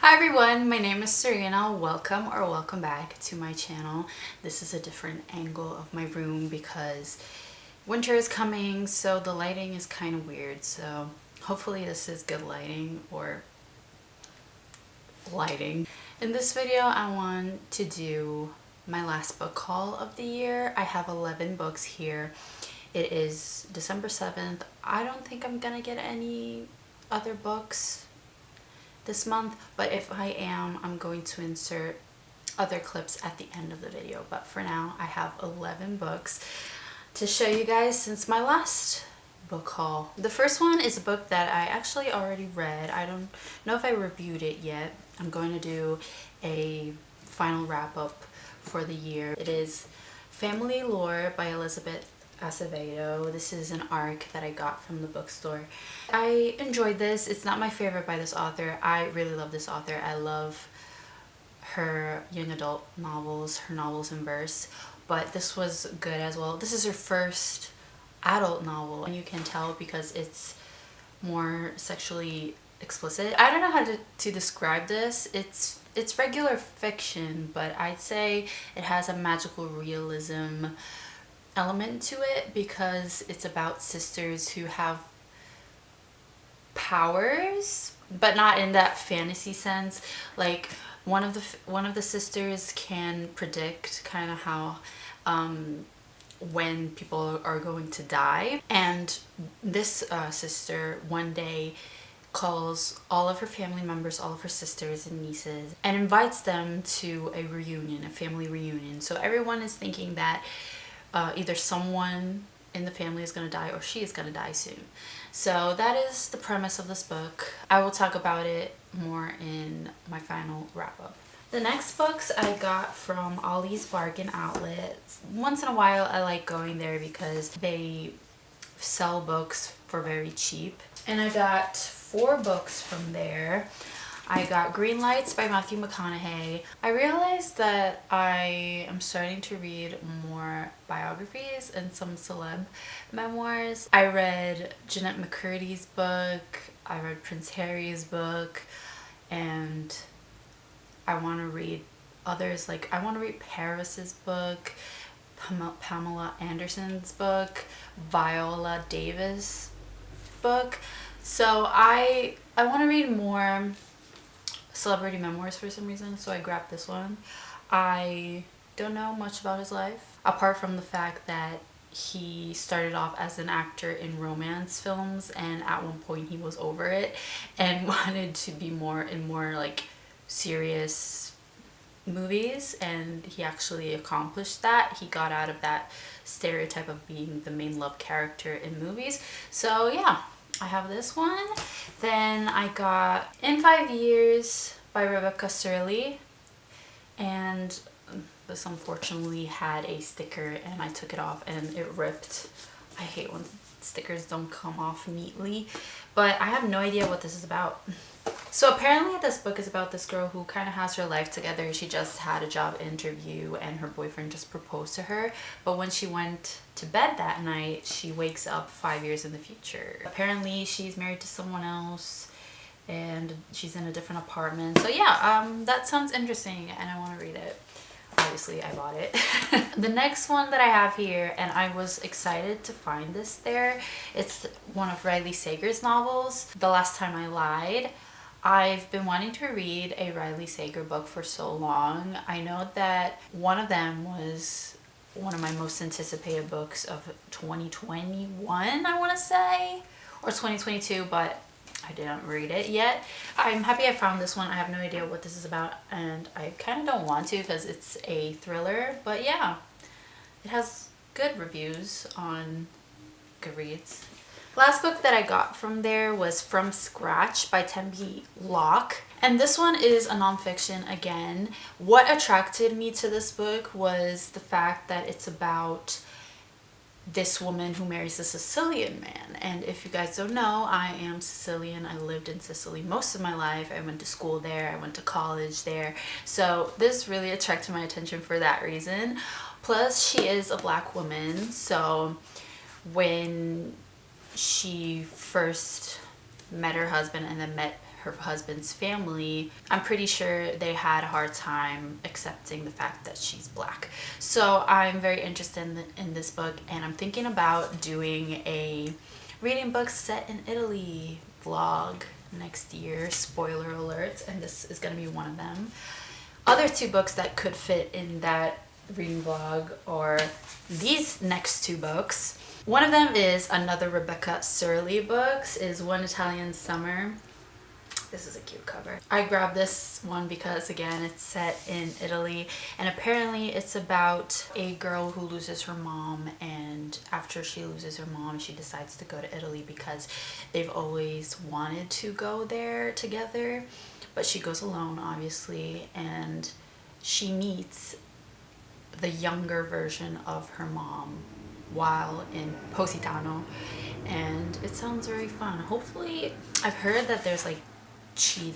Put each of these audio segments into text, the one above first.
Hi everyone, my name is Serena. Welcome back to my channel. This is a different angle of my room because winter is coming, so the lighting is kind of weird. So hopefully this is good lighting or lighting. In this video, I want to do my last book haul of the year. I have 11 books here. It is December 7th. I don't think I'm gonna get any other books this month, but if I am, I'm going to insert other clips at the end of the video. But for now, I have 11 books to show you guys since my last book haul. The first one is a book that I actually already read. I don't know if I reviewed it yet. I'm going to do a final wrap up for the year. It is Family Lore by Elizabeth Acevedo. This is an ARC that I got from the bookstore. I enjoyed this. It's not my favorite by this author. I really love this author. I love her young adult novels, her novels in verse, but this was good as well. This is her first adult novel, and you can tell because it's more sexually explicit. I don't know how to describe this. It's regular fiction, but I'd say it has a magical realism element to it because it's about sisters who have powers, but not in that fantasy sense. Like one of the sisters can predict kind of how when people are going to die, and this sister one day calls all of her family members, all of her sisters and nieces, and invites them to a reunion, a family reunion. So everyone is thinking that either someone in the family is going to die or she is going to die soon. So that is the premise of this book. I will talk about it more in my final wrap up. The next books I got from Ollie's Bargain Outlet. Once in a while I like going there because they sell books for very cheap. And I got 4 books from there. I got Green Lights by Matthew McConaughey. I realized that I am starting to read more biographies and some celeb memoirs. I read Jeanette McCurdy's book, I read Prince Harry's book, and I want to read others. Like I want to read Paris's book, Pamela Anderson's book, Viola Davis' book. So I want to read more celebrity memoirs for some reason, so I grabbed this one. I don't know much about his life apart from the fact that he started off as an actor in romance films, and at one point he was over it and wanted to be more in more like serious movies, and he actually accomplished that. He got out of that stereotype of being the main love character in movies. So yeah, I have this one. Then I got In 5 Years by Rebecca Surley, and this unfortunately had a sticker and I took it off and it ripped. I hate when stickers don't come off neatly, but I have no idea what this is about. So apparently this book is about this girl who kind of has her life together. She just had a job interview and her boyfriend just proposed to her, but when she went to bed that night she wakes up 5 years in the future. Apparently she's married to someone else and she's in a different apartment. So yeah, that sounds interesting and I want to read it. Obviously I bought it. The next one that I have here, and I was excited to find this there, it's one of Riley Sager's novels, The Last Time I Lied. I've been wanting to read a Riley Sager book for so long. I know that one of them was one of my most anticipated books of 2021, I want to say, or 2022, but I didn't read it yet. I'm happy I found this one. I have no idea what this is about, and I kind of don't want to because it's a thriller, but yeah, it has good reviews on Goodreads. Last book that I got from there was From Scratch by Tembi Locke, and this one is a nonfiction again. What attracted me to this book was the fact that it's about this woman who marries a Sicilian man. And if you guys don't know, I am Sicilian. I lived in Sicily most of my life. I went to school there. I went to college there. So this really attracted my attention for that reason. Plus, she is a black woman. So when she first met her husband and then met her husband's family, I'm pretty sure they had a hard time accepting the fact that she's black. So I'm very interested in this book, and I'm thinking about doing a reading books set in Italy vlog next year. Spoiler alert, and this is going to be one of them. Other two books that could fit in that reading vlog are these next two books. One of them is another Rebecca Surley books, is One Italian Summer. This is a cute cover. I grabbed this one because, again, it's set in Italy, and apparently it's about a girl who loses her mom, and after she loses her mom, she decides to go to Italy because they've always wanted to go there together, but she goes alone, obviously, and she meets the younger version of her mom while in Positano, and it sounds very fun. Hopefully, I've heard that there's like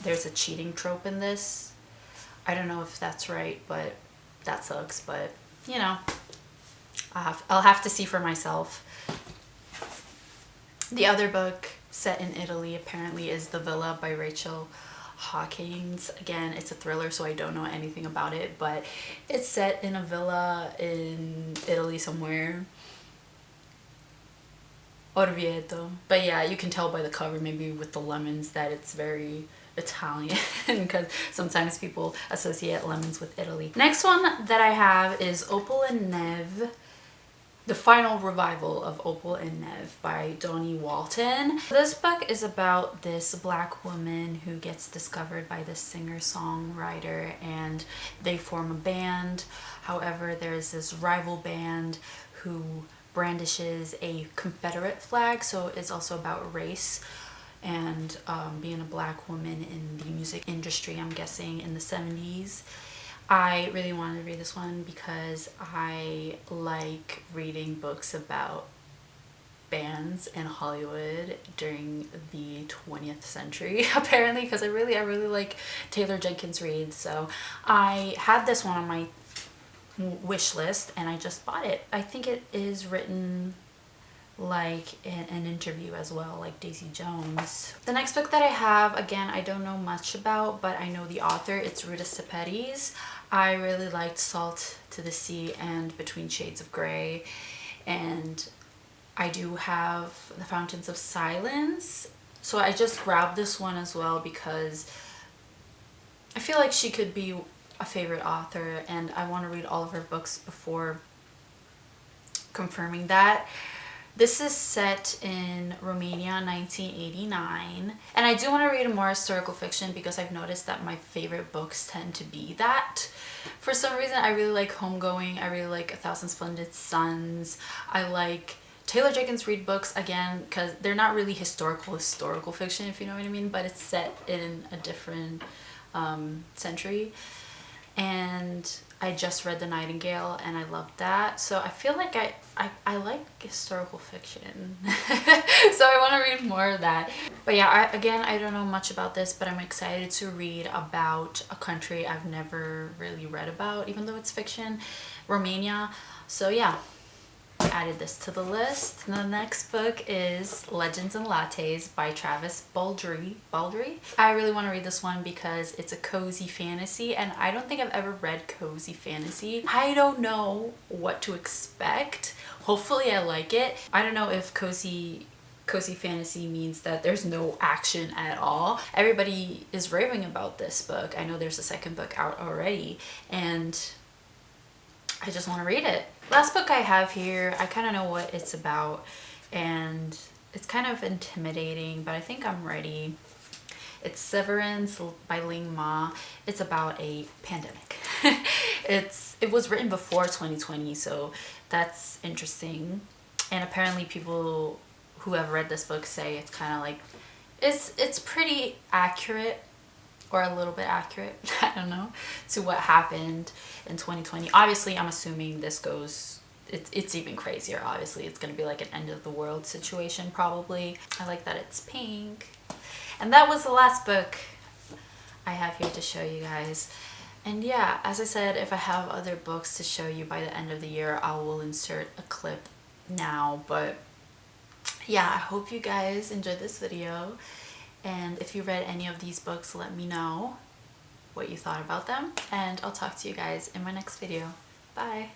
there's a cheating trope in this. I don't know if that's right, but that sucks. But you know, I'll have to see for myself. The other book set in Italy apparently is The Villa by Rachel Hawkins. Again, it's a thriller, so I don't know anything about it, but it's set in a villa in Italy somewhere. Orvieto. But yeah, you can tell by the cover, maybe with the lemons, that it's very Italian because sometimes people associate lemons with Italy. Next one that I have is Opal and Nev, the final revival of Opal and Nev by Dawnie Walton. This book is about this black woman who gets discovered by this singer-songwriter, and they form a band. However, there's this rival band who brandishes a Confederate flag, so it's also about race and being a black woman in the music industry, I'm guessing in the 70s. I really wanted to read this one because I like reading books about bands in Hollywood during the 20th century, apparently, because I really like Taylor Jenkins Reid. So I had this one on my wish list and I just bought it. I think it is written like an interview as well, like Daisy Jones. The next book that I have, again, I don't know much about, but I know the author. It's Ruta Sepetys. I really liked Salt to the Sea and Between Shades of Grey, and I do have The Fountains of Silence, so I just grabbed this one as well because I feel like she could be a favorite author, and I want to read all of her books before confirming that. This is set in Romania, 1989, and I do want to read more historical fiction because I've noticed that my favorite books tend to be that. For some reason, I really like Homegoing, I really like A Thousand Splendid Suns, I like Taylor Jenkins Reid books, again, because they're not really historical fiction, if you know what I mean, but it's set in a different century. And I just read The Nightingale and I loved that, so I feel like I like historical fiction. So I want to read more of that. But yeah, again, I don't know much about this, but I'm excited to read about a country I've never really read about, even though it's fiction, Romania. So yeah, I added this to the list. The next book is Legends and Lattes by Travis Baldree. I really want to read this one because it's a cozy fantasy, and I don't think I've ever read cozy fantasy. I don't know what to expect. Hopefully I like it. I don't know if cozy fantasy means that there's no action at all. Everybody is raving about this book. I know there's a second book out already, and I just want to read it. Last book I have here, I kind of know what it's about, and it's kind of intimidating, but I think I'm ready. It's Severance by Ling Ma. It's about a pandemic. It was written before 2020, so that's interesting. And apparently people who have read this book say it's kind of like, it's pretty accurate, or a little bit accurate, I don't know, to what happened in 2020. Obviously, I'm assuming this goes, it's even crazier, obviously. It's gonna be like an end of the world situation, probably. I like that it's pink. And that was the last book I have here to show you guys. And yeah, as I said, if I have other books to show you by the end of the year, I will insert a clip now. But yeah, I hope you guys enjoyed this video. And if you read any of these books, let me know what you thought about them, and I'll talk to you guys in my next video. Bye!